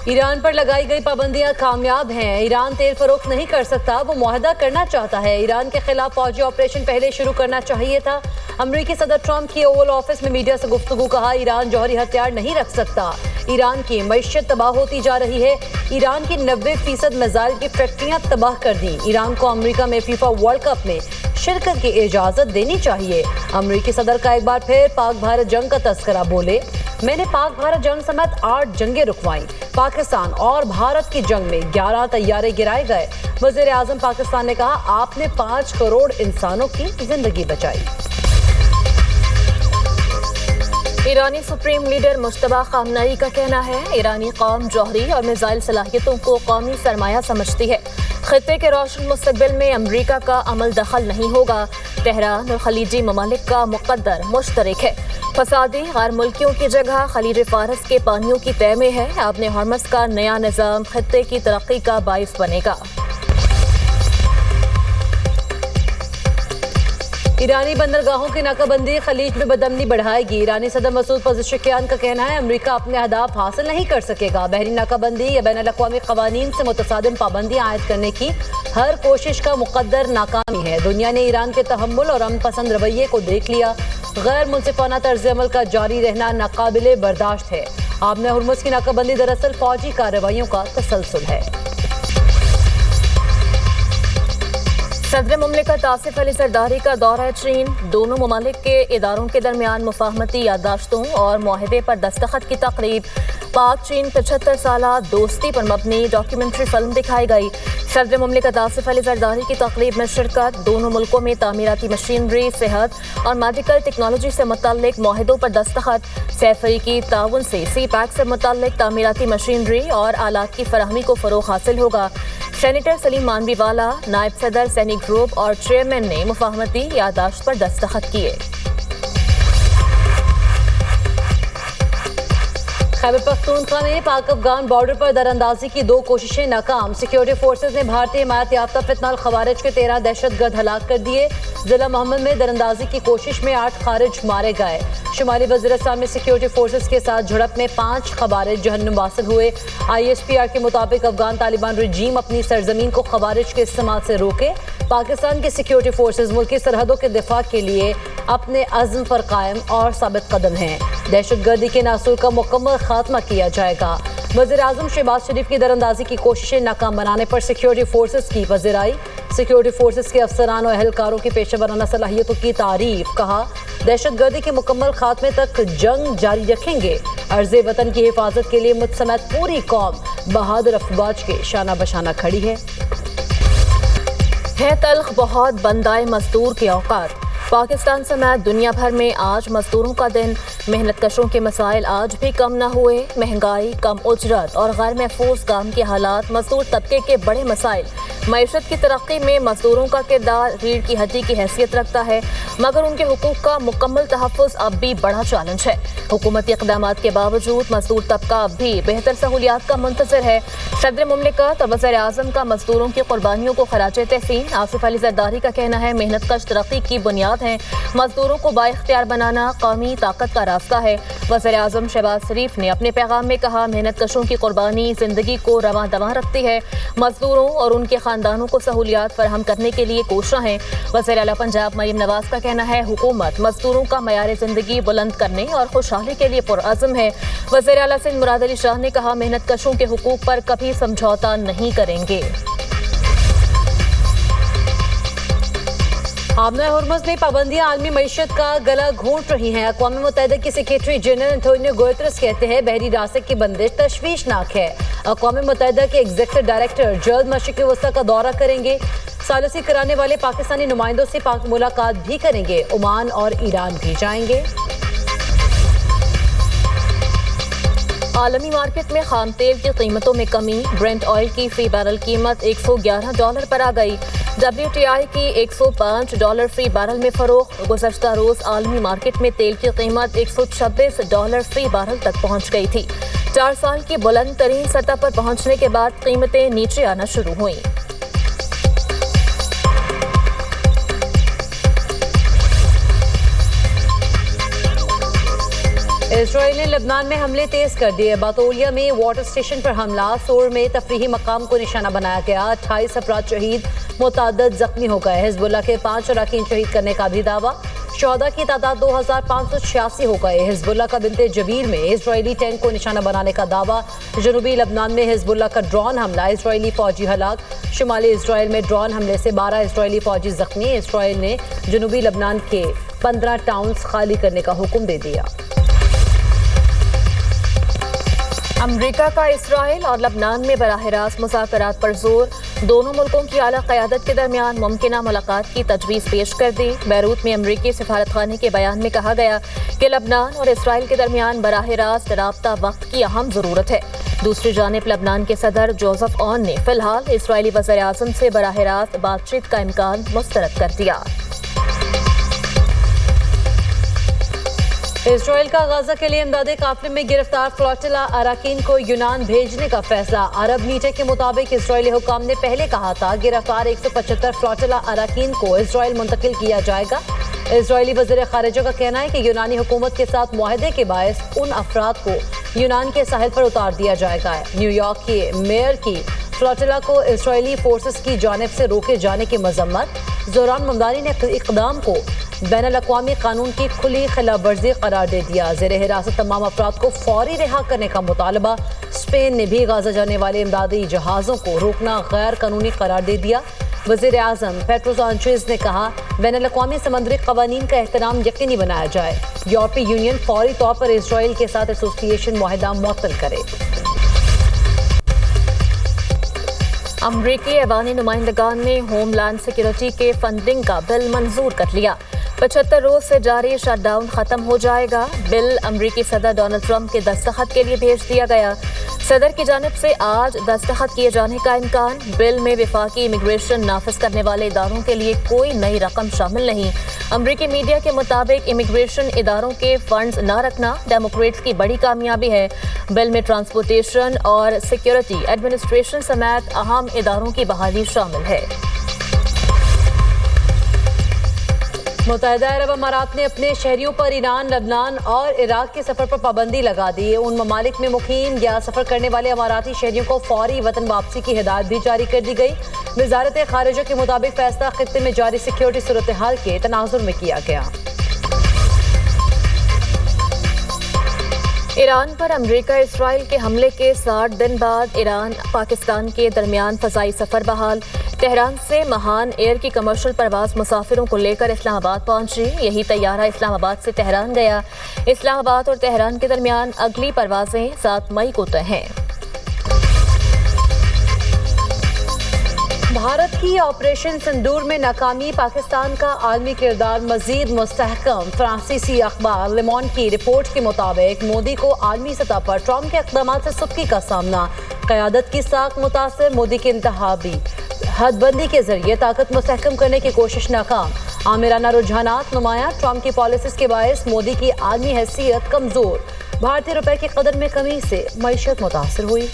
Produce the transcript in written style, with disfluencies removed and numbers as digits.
Iran पर लगाई गई पाबंदियां कामयाब हैं। ईरान तेल फरोख्त नहीं कर सकता, वो मुआहदा करना चाहता है। ईरान के खिलाफ फौजी ऑपरेशन पहले शुरू करना चाहिए था। अमरीकी सदर ट्रंप की ओवल ऑफिस में मीडिया से गुफ्तगू, कहा ईरान जौहरी हथियार नहीं रख सकता। ईरान की मईशत तबाह होती जा रही है। ईरान की 90% मिसाइल की फैक्ट्रियां तबाह कर दी। ईरान को अमेरिका में फीफा वर्ल्ड कप में शिरकत की इजाजत देनी चाहिए। अमरीकी सदर का एक बार फिर पाक भारत जंग का तस्करा, बोले मैंने पाक भारत जंग समेत 8 जंगें रुकवाई। पाकिस्तान और भारत की जंग में 11 तैयारे गिराए गए। वज़ीर आज़म पाकिस्तान ने कहा आपने 5 करोड़ इंसानों की जिंदगी बचाई। ईरानी सुप्रीम लीडर मुश्तबा खामनेई का कहना है ईरानी कौम जौहरी और मिसाइल सलाहियतों को कौमी सरमाया समझती है। खित्ते के रोशन मुस्तकबिल में अमरीका का अमल दखल नहीं होगा। तेहरान और खलीजी ममालिक का मुक़द्दर मुश्तरक है। फसादी गैर मुल्कियों की जगह खलीज फारस के पानियों की तय में है। आपने हॉर्मस का नया निज़ाम खित्ते की तरक्की का बाइस बनेगा। ईरानी बंदरगाहों की नाकाबंदी खलीज में बदअमनी बढ़ाएगी। ईरानी सदर मसूद पज़ेश्कियान का कहना है अमरीका अपने अहदाफ हासिल नहीं कर सकेगा। बहरी नाकाबंदी या बैनुल अक़वामी क़वानीन से मुतसादिम पाबंदियां आयद करने की हर कोशिश का मुक़द्दर नाकामी है। दुनिया ने ईरान के तहम्मुल और अमन पसंद रवैये को देख लिया। गैर मुनसिफाना तर्ज़ अमल का जारी रहना नाकाबिले बर्दाश्त है। आपने हॉर्मुज़ की नाकाबंदी दरअसल फौजी कार्रवाइयों का तसलसल है। सदर मुमलिकत आसिफ अली ज़रदारी का दौरा चीन, दोनों ममालिक के इदारों के दरमियान मुफाहमती याददाश्तों और मुआहदे पर दस्तखत की तकरीब। पाक चीन 75 साला दोस्ती पर मबनी डॉक्यूमेंट्री फिल्म दिखाई गई। सदर मुमलिकत आसिफ अली ज़रदारी की तकरीब में शिरकत। दोनों मुल्कों में तामीराती मशीनरी, सेहत और मेडिकल टेक्नोलॉजी से मुतल्लिक मुआहदों पर दस्तखत। सैफरी की ताउन से सी पैक से मुतल्लिक तामीराती मशीनरी और आलात की फराहमी को फ़रोग़ हासिल होगा। सेनेटर सलीम मानवीवाला, नायब सदर सैनी ग्रुप और चेयरमैन ने मुफाहमती याददाश्त पर दस्तखत किए। खैबर पख्तूनख्वा में पाक अफगान बॉर्डर पर दरअंदाजी की 2 कोशिशें नाकाम। सिक्योरिटी फोर्सेज ने भारतीय हिमायत याफ्ता फितनाल खवारिज के 13 दहशतगर्द हलाक कर दिए। जिला मोहम्मद में दरअंदाजी की कोशिश में 8 खारिज मारे गए। शुमाली वज़ीरिस्तान में सिक्योरिटी फोर्सेज के साथ झड़प में 5 खवारिज जहन्नुम वासिल हुए। ISPR के मुताबिक अफगान तालिबान रजीम अपनी सरजमीन को खवारिज के इस्तेमाल से रोके। पाकिस्तान की सिक्योरिटी फोर्सेज मुल्की सरहदों के दिफा के लिए अपने अज़्म पर कायम और साबित कदम हैं। दहशतगर्दी के नासूर का मुकम्मल खात्मा किया जाएगा। वज़ीर आज़म शहबाज शरीफ की दरअंदाजी की कोशिशें नाकाम बनाने पर सिक्योरिटी फोर्सेज की पज़िराई। सिक्योरिटी फोर्सेज के अफसरान और एहलकारों की पेशेवराना सलाहियतों की तारीफ। कहा दहशतगर्दी के मुकम्मल खात्मे तक जंग जारी रखेंगे। अर्ज़े वतन की हिफाजत के लिए मुझ समेत पूरी कौम बहादुर अफवाज के शाना बशाना खड़ी है। तल्ख बहुत बंदाए मजदूर के औकात। पाकिस्तान समेत दुनिया भर में आज मजदूरों का दिन। मेहनत कशों के मसाइल आज भी कम न हुए। महंगाई, कम उजरत और गैर महफूज काम के हालात मजदूर तबके के बड़े मसाइल। मईशत की तरक्की में मजदूरों का किरदार रीढ़ की हड्डी की हैसियत रखता है, मगर उनके हुकूक का मुकम्मल तहफ़्फ़ुज़ अब भी बड़ा चैलेंज है। हुकूमती इक़दामात के बावजूद मजदूर तबका अब भी बेहतर सहूलियात का मुंतज़िर है। सदर मुमलिकत और वज़ीर आज़म का मजदूरों की कुर्बानियों को खराज तहसीन। आसिफ अली ज़रदारी का कहना है मेहनत कश तरक्की की बुनियाद है। मजदूरों को बाइख्तियार बनाना कौमी ताकत का रास्ता है। वज़ीर आज़म शहबाज शरीफ ने अपने पैगाम में कहा मेहनत कशों की कुर्बानी ज़िंदगी को रवां दवां रखती है। मजदूरों और उनके खानदानों को सहूलियात फराहम करने के लिए कोशिश हैं। वज़ीर आला पंजाब मरीम नवाज का कहना है हुकूमत मजदूरों का मयार ज़िंदगी बुलंद करने और खुशहाली के लिए पुरअज़्म है। वज़ीर आला सिंध मुराद अली शाह ने कहा मेहनत कशों के हुकूक पर कभी समझौता नहीं करेंगे। आमना हॉर्मुज़ में पाबंदियां आलमी मईशत का गला घोंट रही हैं। अक़वाम मुत्तहिदा के सेक्रेटरी जनरल एंटोनियो गुतेरेस कहते हैं बहरी रास्ते की बंदिश तशवीशनाक है। अक़वाम मुत्तहिदा के एग्जीक्यूटिव डायरेक्टर जल्द मशरिक़ वस्ता का दौरा करेंगे। सालिसी कराने वाले पाकिस्तानी नुमाइंदों से मुलाकात भी करेंगे। ओमान और ईरान भी जाएंगे। आलमी मार्केट में खाम तेल की कीमतों में कमी। ब्रेंट ऑयल की फी बैरल कीमत $111 पर आ गई। WTI की $105 फी बैरल में फरोख्त। गुज़श्ता रोज़ आलमी मार्केट में तेल की कीमत $126 फी बैरल तक पहुँच गई थी। 4 साल की बुलंद तरीन सतह पर पहुँचने के बाद कीमतें नीचे आना शुरू हुई। اسرائیل نے لبنان میں حملے تیز کر دیے. باتولیا میں واٹر اسٹیشن پر حملہ. سور میں تفریحی مقام کو نشانہ بنایا گیا. 28 افراد شہید، متعدد زخمی ہو گئے. حزب اللہ کے 5 اراکین شہید کرنے کا بھی دعویٰ. شہداء کی تعداد 2586 ہو گئے. حزب اللہ کا بنت جبیل میں اسرائیلی ٹینک کو نشانہ بنانے کا دعویٰ. جنوبی لبنان میں حزب اللہ کا ڈرون حملہ، اسرائیلی فوجی ہلاک. شمالی اسرائیل میں ڈرون حملے سے 12 اسرائیلی فوجی زخمی. اسرائیل نے جنوبی لبنان کے 15 ٹاؤنز خالی کرنے کا حکم دے دیا. امریکہ کا اسرائیل اور لبنان میں براہ راست مذاکرات پر زور. دونوں ملکوں کی اعلیٰ قیادت کے درمیان ممکنہ ملاقات کی تجویز پیش کر دی. بیروت میں امریکی سفارت خانے کے بیان میں کہا گیا کہ لبنان اور اسرائیل کے درمیان براہ راست رابطہ وقت کی اہم ضرورت ہے. دوسری جانب لبنان کے صدر جوزف اون نے فی الحال اسرائیلی وزیر اعظم سے براہ راست بات چیت کا امکان مسترد کر دیا. اسرائیل کا غزہ کے لیے امدادی قافلے میں گرفتار فلاٹیلا اراکین کو یونان بھیجنے کا فیصلہ. عرب میڈیا کے مطابق اسرائیلی حکام نے پہلے کہا تھا گرفتار 175 فلاٹیلا اراکین کو اسرائیل منتقل کیا جائے گا. اسرائیلی وزیر خارجہ کا کہنا ہے کہ یونانی حکومت کے ساتھ معاہدے کے باعث ان افراد کو یونان کے ساحل پر اتار دیا جائے گا. نیو یارک کے میئر کی فلاٹیلا کو اسرائیلی فورسز کی جانب سے روکے جانے کی مذمت. زوران ممدانی نے اقدام کو بین الاقوامی قانون کی کھلی خلاف ورزی قرار دے دیا. زیر حراست تمام افراد کو فوری رہا کرنے کا مطالبہ. اسپین نے بھی غزہ جانے والے امدادی جہازوں کو روکنا غیر قانونی قرار دے دیا. وزیر اعظم پیٹرو سانچیز نے کہا بین الاقوامی سمندری قوانین کا احترام یقینی بنایا جائے. یورپی یونین فوری طور پر اسرائیل کے ساتھ ایسوسی معاہدہ معطل کرے. امریکی ایوانی نمائندگان نے ہوم لینڈ سیکیورٹی کے فنڈنگ کا بل منظور کر لیا. 75 روز سے جاری شٹ ڈاؤن ختم ہو جائے گا. بل امریکی صدر ڈونلڈ ٹرمپ کے دستخط کے لیے بھیج دیا گیا. صدر کی جانب سے آج دستخط کیے جانے کا امکان. بل میں وفاقی امیگریشن نافذ کرنے والے اداروں کے لیے کوئی نئی رقم شامل نہیں. امریکی میڈیا کے مطابق امیگریشن اداروں کے فنڈز نہ رکھنا ڈیموکریٹس کی بڑی کامیابی ہے. بل میں ٹرانسپورٹیشن اور سیکیورٹی ایڈمنسٹریشن سمیت اہم اداروں کی بحالی شامل ہے. متحدہ عرب امارات نے اپنے شہریوں پر ایران، لبنان اور عراق کے سفر پر پابندی لگا دی. ان ممالک میں مقیم یا سفر کرنے والے اماراتی شہریوں کو فوری وطن واپسی کی ہدایت بھی جاری کر دی گئی. وزارت خارجہ کے مطابق فیصلہ خطے میں جاری سیکیورٹی صورتحال کے تناظر میں کیا گیا. ایران پر امریکہ اسرائیل کے حملے کے 60 دن بعد ایران پاکستان کے درمیان فضائی سفر بحال. تہران سے مہان ایئر کی کمرشل پرواز مسافروں کو لے کر اسلام آباد پہنچی. یہی طیارہ اسلام آباد سے تہران گیا. اسلام آباد اور تہران کے درمیان اگلی پروازیں 7 مئی کو طے ہیں. بھارت کی آپریشن سندور میں ناکامی، پاکستان کا عالمی کردار مزید مستحکم. فرانسیسی اخبار لیمونڈ کی رپورٹ کے مطابق مودی کو عالمی سطح پر ٹرمپ کے اقدامات سے سبکی کا سامنا. قیادت کی ساکھ متاثر، مودی کے انتخابی حد بندی کے ذریعے طاقت مستحکم کرنے کی کوشش ناکام. آمرانہ رجحانات نمایاں، ٹرمپ کی پالیسیز کے باعث مودی کی عالمی حیثیت کمزور. بھارتی روپے کی قدر میں کمی سے معیشت متاثر ہوئی.